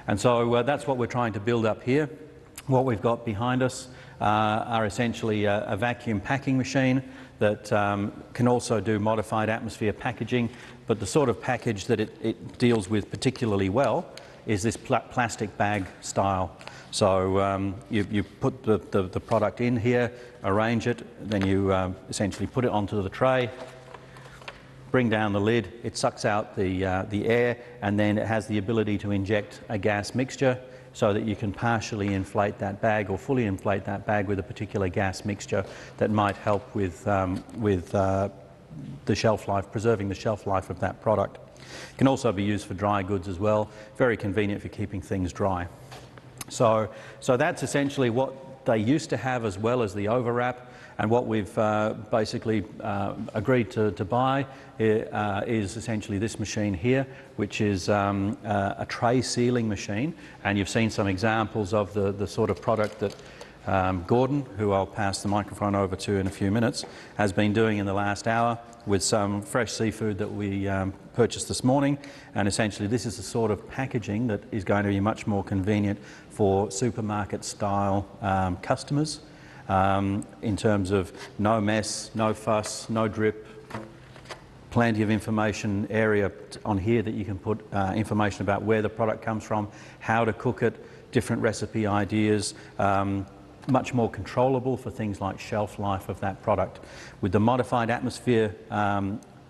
And so that's what we're trying to build up here. What we've got behind us are essentially a vacuum packing machine that can also do modified atmosphere packaging, but the sort of package that it deals with particularly well is this plastic bag style. So you put the product in here, arrange it, then you essentially put it onto the tray, bring down the lid, it sucks out the air, and then it has the ability to inject a gas mixture so that you can partially inflate that bag or fully inflate that bag with a particular gas mixture that might help with the shelf life, preserving the shelf life of that product. It can also be used for dry goods as well, very convenient for keeping things dry. So that's essentially what they used to have, as well as the overwrap. And what we've basically agreed to buy is essentially this machine here, which is a tray sealing machine. And you've seen some examples of the sort of product that Gordon, who I'll pass the microphone over to in a few minutes, has been doing in the last hour with some fresh seafood that we purchased this morning. And essentially this is the sort of packaging that is going to be much more convenient for supermarket style customers, in terms of no mess, no fuss, no drip, plenty of information area on here that you can put information about where the product comes from, how to cook it, different recipe ideas, much more controllable for things like shelf life of that product. With the modified atmosphere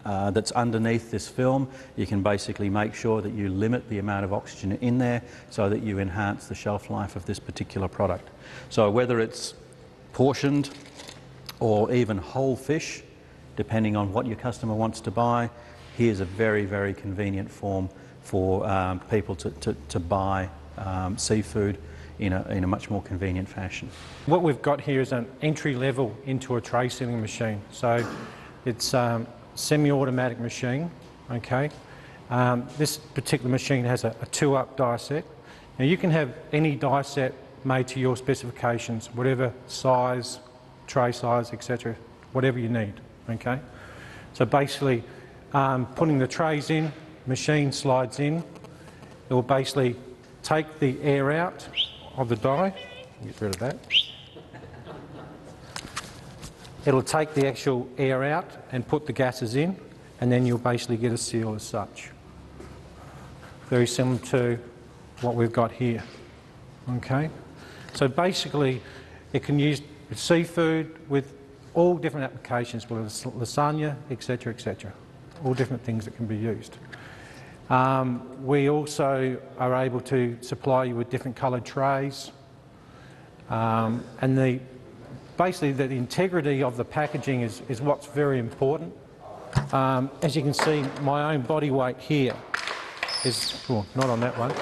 that's underneath this film, you can basically make sure that you limit the amount of oxygen in there so that you enhance the shelf life of this particular product. So whether it's portioned or even whole fish, depending on what your customer wants to buy, here's a very, very convenient form for people to buy seafood in a much more convenient fashion. What we've got here is an entry level into a tray sealing machine. So it's a semi-automatic machine, okay? This particular machine has a 2-up die set. Now you can have any die set made to your specifications, whatever size, tray size, etc., whatever you need, okay? So basically, putting the trays in, machine slides in, it will basically take the air out of the die, get rid of that. It'll take the actual air out and put the gases in, and then you'll basically get a seal as such. Very similar to what we've got here, okay? So basically, it can use seafood with all different applications, whether it's lasagna, etc., etc. All different things that can be used. We also are able to supply you with different coloured trays, and basically the integrity of the packaging is what's very important. As you can see, my own body weight here is, well, not on that one.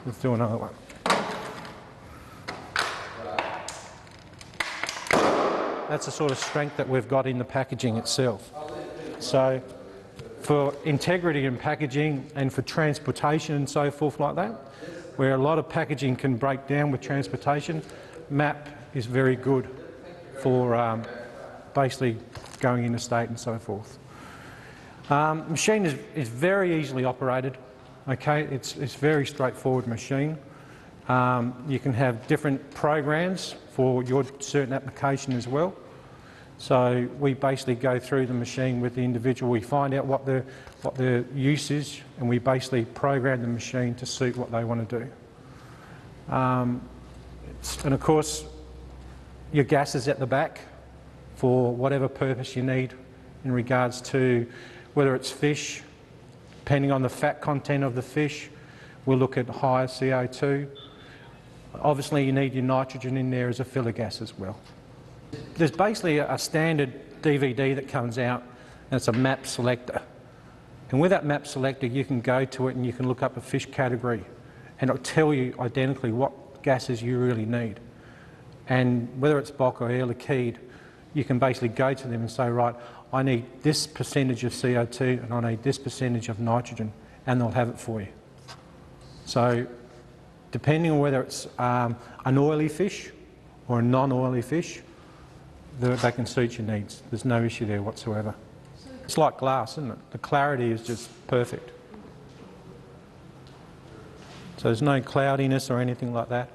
Let's do another one. That's the sort of strength that we've got in the packaging itself. So for integrity in packaging and for transportation and so forth like that, where a lot of packaging can break down with transportation, MAP is very good for basically going interstate and so forth. Machine is very easily operated, okay? It's a very straightforward machine. You can have different programs for your certain application as well. So we basically go through the machine with the individual. We find out what their use is, and we basically program the machine to suit what they want to do. And of course, your gas is at the back for whatever purpose you need in regards to whether it's fish, depending on the fat content of the fish, we'll look at higher CO2. Obviously, you need your nitrogen in there as a filler gas as well. There's basically a standard DVD that comes out, and it's a map selector. And with that map selector, you can go to it and you can look up a fish category, and it'll tell you identically what gases you really need. And whether it's Bock or Air Liquide, you can basically go to them and say, right, I need this percentage of CO2 and I need this percentage of nitrogen, and they'll have it for you. So depending on whether it's an oily fish or a non-oily fish, they can suit your needs. There's no issue there whatsoever. It's like glass, isn't it? The clarity is just perfect. So there's no cloudiness or anything like that.